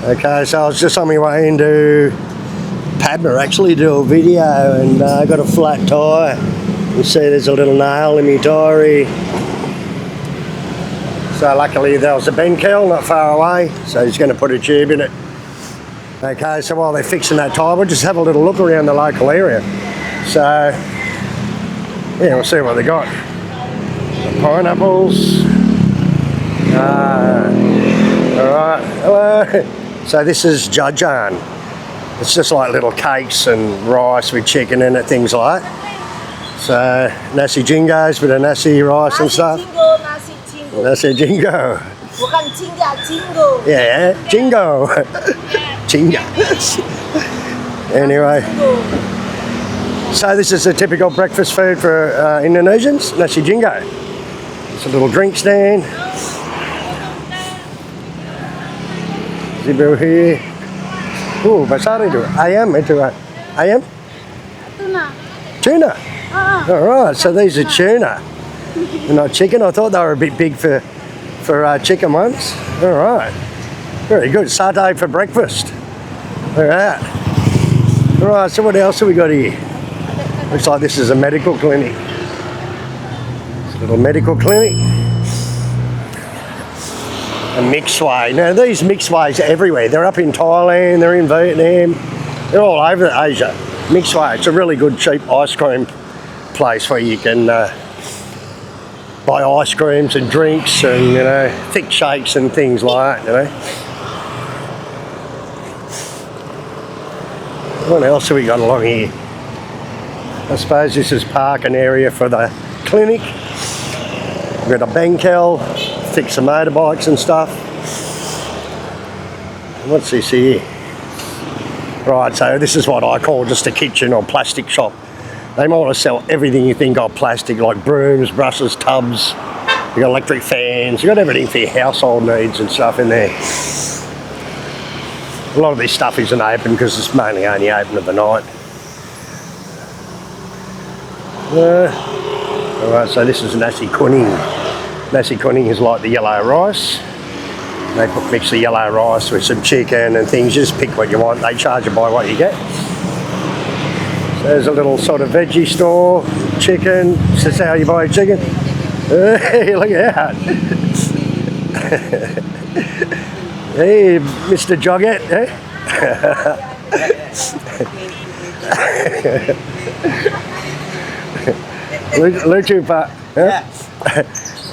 Okay, so I was just on my way into Padma actually to do a video, and I got a flat tyre. You see there's a little nail in my tyre. So luckily there was a Benkel not far away, so he's going to put a tube in it. Okay, so while they're fixing that tyre, we'll just have a little look around the local area. So, yeah, we'll see what they got. Pineapples. Alright, hello. So this is jajan. It's just like little cakes and rice with chicken in it, things like that. So, nasi jingos, bit of nasi rice and stuff. Nasi jingo. Bukan jingga, jingo. Yeah, jingo. Jingo. Anyway. So this is a typical breakfast food for Indonesians, nasi jingo. It's a little drink stand. Zibu here. Oh, besar itu. Ayam itu. Ayam? Tuna. Tuna? Alright, so these are tuna. They're not chicken. I thought they were a bit big for chicken ones. Alright. Very good. Satay for breakfast. Alright. Alright, so what else have we got here? Looks like this is a medical clinic. It's a little medical clinic. A mixway. Now these mixways are everywhere. They're up in Thailand, they're in Vietnam, they're all over Asia. Mixway, it's a really good cheap ice cream place where you can buy ice creams and drinks and, you know, thick shakes and things like that, you know. What else have we got along here? I suppose this is parking area for the clinic. We've got a Benkel, fix some motorbikes and stuff. What's this here? Right, so this is what I call just a kitchen or plastic shop. They might want to sell everything you think of plastic, like brooms, brushes, tubs. You got electric fans, you got everything for your household needs and stuff in there. A lot of this stuff isn't open because it's mainly only open at the night. Alright, so this is nasi kuning. Nasi kuning is like the yellow rice. They mix the yellow rice with some chicken and things. You just pick what you want. They charge you by what you get. So there's a little sort of veggie store. Chicken. This is how you buy chicken. Hey, look out. Hey, Mr. Jogget. Eh? Lucu Pak. Yeah.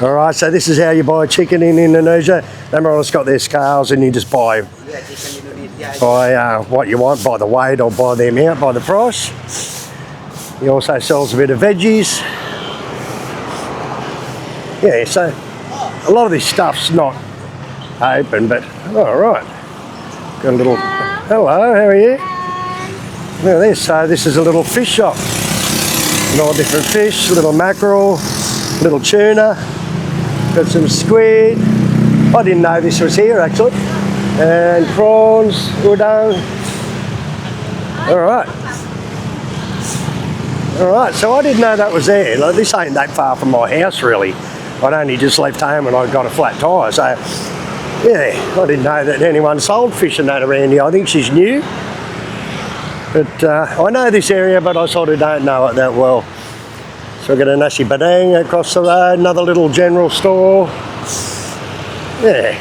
Alright, so this is how you buy chicken in Indonesia. They've got their scales and you just buy what you want, by the weight or by the amount, by the price. He also sells a bit of veggies. Yeah, so a lot of this stuff's not open, but alright. Got a little, hello, how are you? Look at this, so this is a little fish shop. All different fish, little mackerel, little tuna, got some squid. I didn't know this was here actually. And prawns, udang. Alright. Alright, so I didn't know that was there. Like, this ain't that far from my house really. I'd only just left home and I got a flat tyre, so yeah, I didn't know that anyone sold fish and that around here. I think she's new. But I know this area, but I sort of don't know it that well. So we've got a nasi padang across the road, another little general store. Yeah.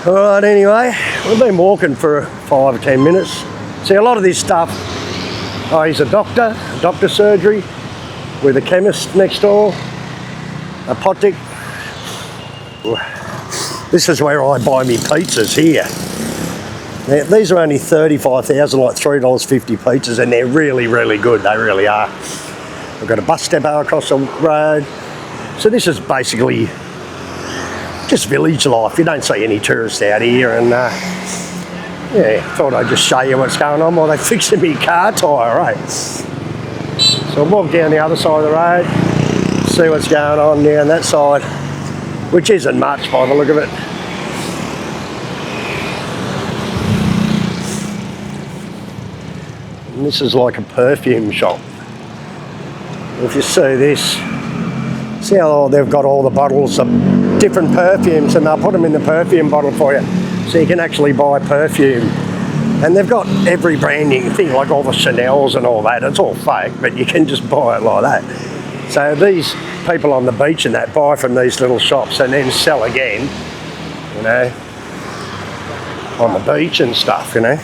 Alright, anyway, we've been walking for 5 or 10 minutes. See, a lot of this stuff, oh, he's a doctor surgery, with a chemist next door, a apothec. This is where I buy me pizzas here. Now, these are only 35,000, like $3.50 pizzas, and they're really, really good. They really are. We've got a bus depot across the road. So this is basically just village life. You don't see any tourists out here, and yeah, thought I'd just show you what's going on while they're fixing me car tyre, right? So I'll walk down the other side of the road, see what's going on down that side, which isn't much by the look of it. And this is like a perfume shop. If you see this, see how they've got all the bottles of different perfumes, and they'll put them in the perfume bottle for you. So you can actually buy perfume. And they've got every brand you can think, like all the Chanels and all that. It's all fake, but you can just buy it like that. So these people on the beach and that buy from these little shops and then sell again, you know, on the beach and stuff, you know.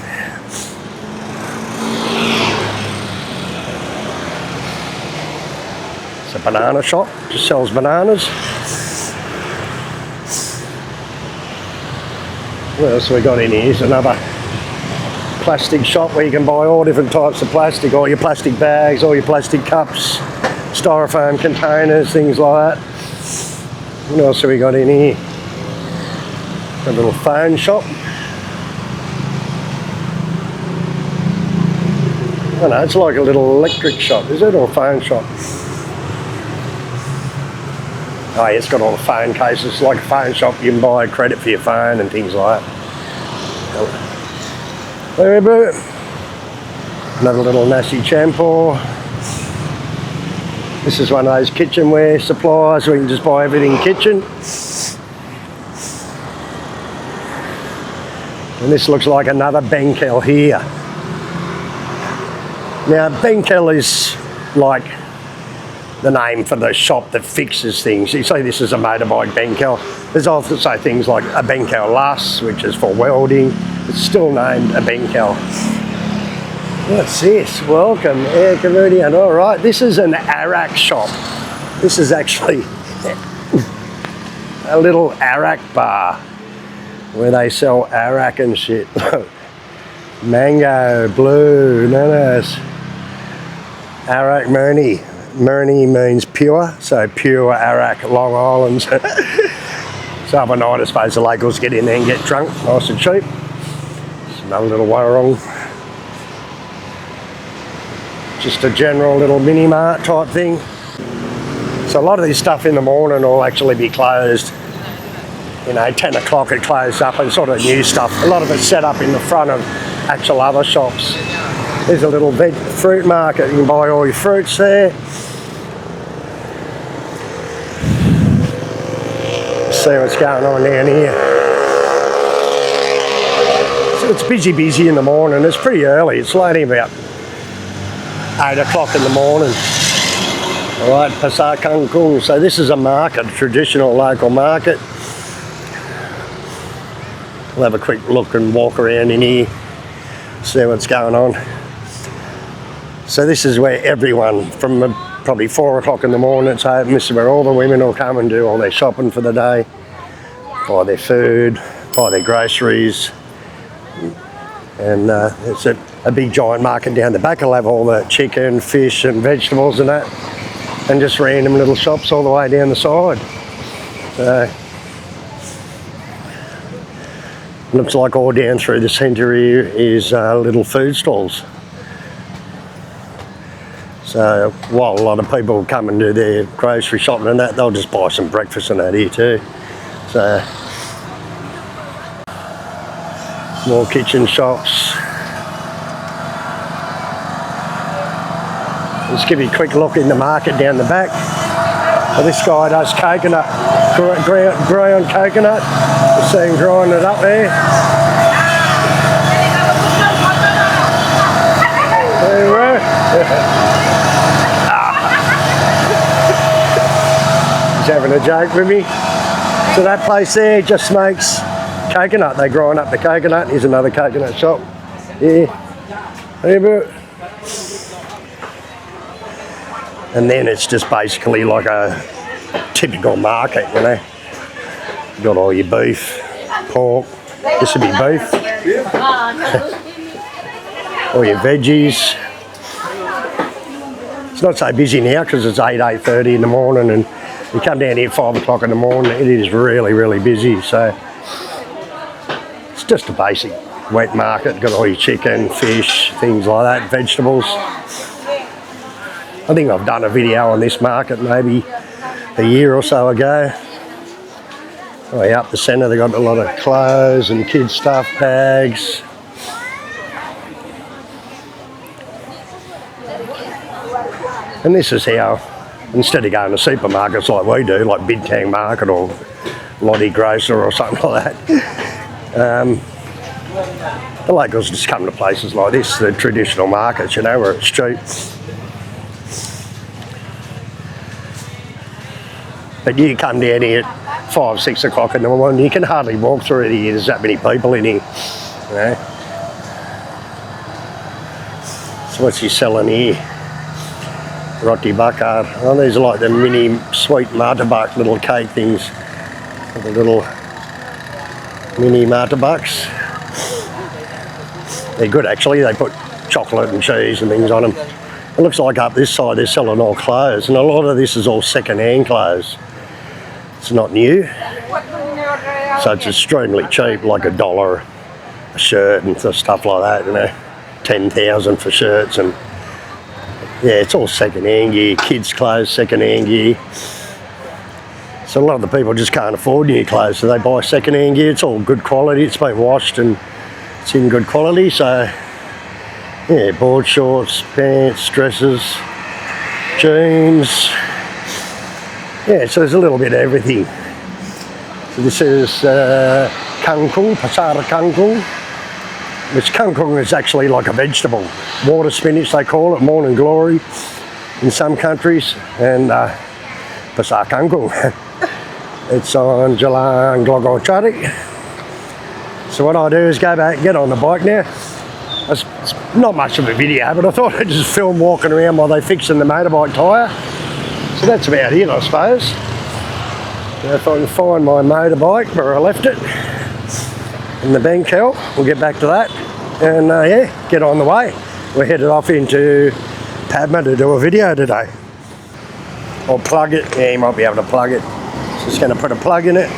It's a banana shop, just sells bananas. What else have we got in here? Here's another plastic shop where you can buy all different types of plastic, all your plastic bags, all your plastic cups, styrofoam containers, things like that. What else have we got in here? A little phone shop. I don't know, it's like a little electric shop, is it, or a phone shop? Oh yeah, it's got all the phone cases. It's like a phone shop, you can buy credit for your phone and things like that. Another little nasi campur. This is one of those kitchenware supplies where you can just buy everything kitchen. And this looks like another Benkel here. Now Benkel is like the name for the shop that fixes things. You see this is a motorbike Benkel. There's also things like a Benkel Lass, which is for welding. It's still named a Benkel. What's this? Welcome, Air Comedian. All right, this is an Arak shop. This is actually a little Arak bar where they sell Arak and shit. Mango, blue, nanas. Arak Murni. Murni means pure, so pure Arak, Long Island. So overnight, I suppose the locals get in there and get drunk, nice and cheap. It's another little warung. Just a general little mini mart type thing. So a lot of this stuff in the morning will actually be closed. You know, 10 o'clock it closes up, and sort of new stuff. A lot of it's set up in the front of actual other shops. There's a little fruit market. You can buy all your fruits there. See what's going on down here. So it's busy in the morning. It's pretty early. It's only about 8 o'clock in the morning. All right, Pasar Kangkung. So this is a market, a traditional local market. We'll have a quick look and walk around in here, see what's going on. So this is where everyone, from probably 4 o'clock in the morning, it's open. This is where all the women will come and do all their shopping for the day, buy their food, buy their groceries. And it's a big giant market down the back. I'll have all the chicken, fish and vegetables and that, and just random little shops all the way down the side. So looks like all down through the centre here is little food stalls. So while a lot of people come and do their grocery shopping and that, they'll just buy some breakfast and that here too. So more kitchen shops. Let's give you a quick look in the market down the back. Well, this guy does coconut, ground coconut. You see him grinding it up there. There we go. He's having a joke with me. So that place there just makes coconut. They grind up the coconut. Here's another coconut shop. Yeah. And then it's just basically like a typical market, you know. You've got all your beef, pork. This would be beef. All your veggies. It's not so busy now because it's 8:30 in the morning, and you come down here at 5 o'clock in the morning, it is really busy. So it's just a basic wet market. Got all your chicken, fish, things like that, vegetables. I think I've done a video on this market maybe a year or so ago. Way up the centre they've got a lot of clothes and kids stuff, bags. And this is how, instead of going to supermarkets like we do, like Bid Tang Market or Lottie Grocer or something like that, The locals just come to places like this, the traditional markets, you know, where it's cheap. But you come down here at 5, 6 o'clock in the morning, you can hardly walk through here. There's that many people in here, you know. So what's he selling here? Roti bakar. Oh, these are like the mini sweet martabak little cake things. The little mini martabaks. They're good actually. They put chocolate and cheese and things on them. It looks like up this side they're selling all clothes, and a lot of this is all second-hand clothes. It's not new, so it's extremely cheap, like $1 a shirt and stuff like that, you know. 10,000 for shirts, and yeah, it's all second-hand gear, kids' clothes, second-hand gear. So a lot of the people just can't afford new clothes, so they buy second-hand gear. It's all good quality, it's been washed and it's in good quality. So yeah, board shorts, pants, dresses, jeans. Yeah, so there's a little bit of everything. So this is kangkung, pasar kangkung, which kangkung is actually like a vegetable. Water spinach they call it, morning glory in some countries, and pasar kangkung. It's on Jalan T. So what I do is go back, get on the bike now. It's not much of a video, but I thought I'd just film walking around while they're fixing the motorbike tyre. So that's about it, I suppose. Now if I can find my motorbike where I left it in the bengkel, we'll get back to that. And yeah, get on the way. We're headed off into Padma to do a video today. I'll plug it. Yeah, you might be able to plug it. Just going to put a plug in it.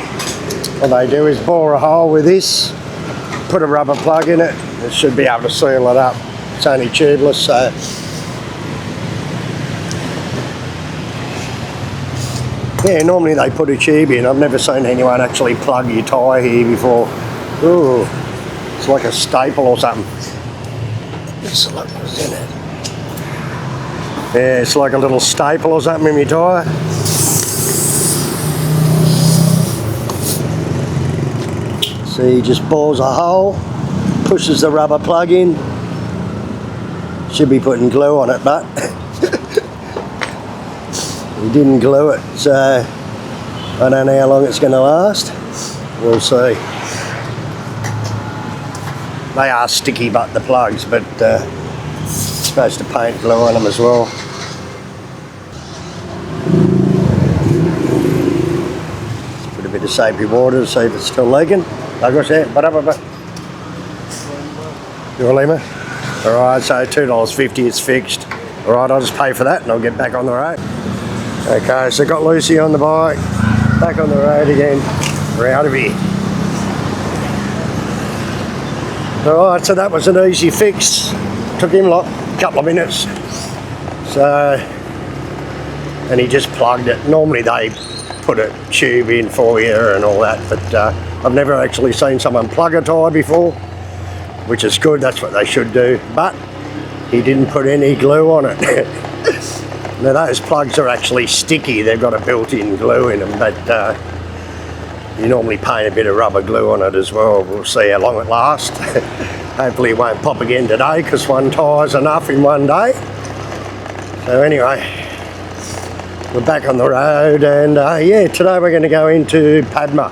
What they do is bore a hole with this, put a rubber plug in it. It should be able to seal it up. It's only tubeless, so yeah, normally they put a tube in. I've never seen anyone actually plug your tyre here before. Ooh, it's like a staple or something. Let's look what's in it. Yeah, it's like a little staple or something in your tyre. So he just bores a hole, pushes the rubber plug in. Should be putting glue on it, but he didn't glue it, so I don't know how long it's going to last. We'll see. They are sticky, but the plugs, but supposed to paint glue on them as well. Let's put a bit of soapy water to see if it's still leaking. Bagus ya, berapa Pak? $2.5? Alright, so $2.50 it's fixed. Alright, I'll just pay for that and I'll get back on the road. Okay, so got Lucy on the bike, back on the road again. We're out of here. Alright, so that was an easy fix. Took him like a couple of minutes. So, and he just plugged it. Normally they put a tube in for you and all that, but I've never actually seen someone plug a tyre before, which is good, that's what they should do, but he didn't put any glue on it. Now those plugs are actually sticky, they've got a built-in glue in them, but you normally paint a bit of rubber glue on it as well. We'll see how long it lasts. Hopefully it won't pop again today, because one tyre's enough in one day. So anyway, we're back on the road, and yeah, today we're going to go into Padma.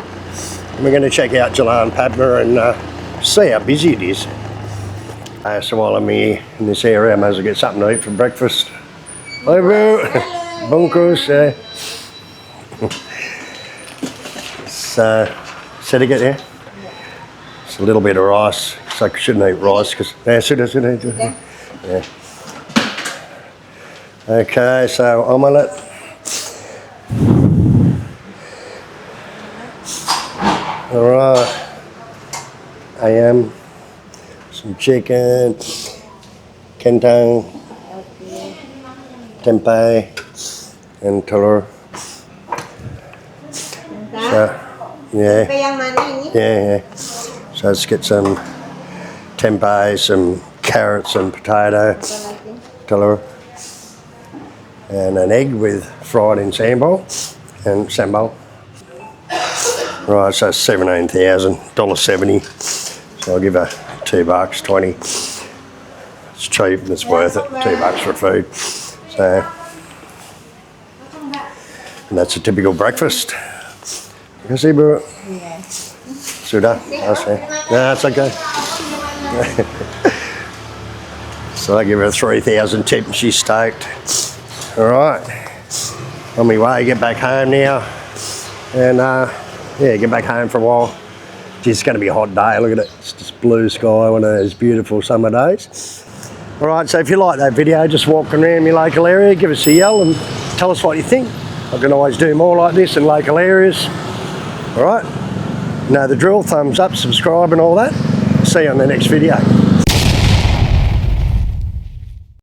We're going to check out Jalan Padma and see how busy it is. So while I'm here in this area, I may as well get something to eat for breakfast. Hello, bro. Bunkus. So, to get there. It's a little bit of rice. So I shouldn't eat rice because yeah. Okay, so omelette. Alright, ayam, some chicken, kentang, tempeh, and telur. So, yeah. So let's get some tempeh, some carrots and potato, telur, and an egg with fried in sambal and sambal. Right, so $17,000, $1.70. So I'll give her $2, 20. It's cheap and it's worth it. $2 for food. So, and that's a typical breakfast. You can see, bro. Sudah? Okay. No, that's okay. So I give her a 3,000 tip and she's stoked. All right. On my way, get back home now. And yeah, get back home for a while. It's going to be a hot day. Look at it. It's just blue sky, one of those beautiful summer days. All right, so if you like that video, just walking around your local area, give us a yell and tell us what you think. I can always do more like this in local areas. All right, you know the drill, thumbs up, subscribe and all that. See you on the next video.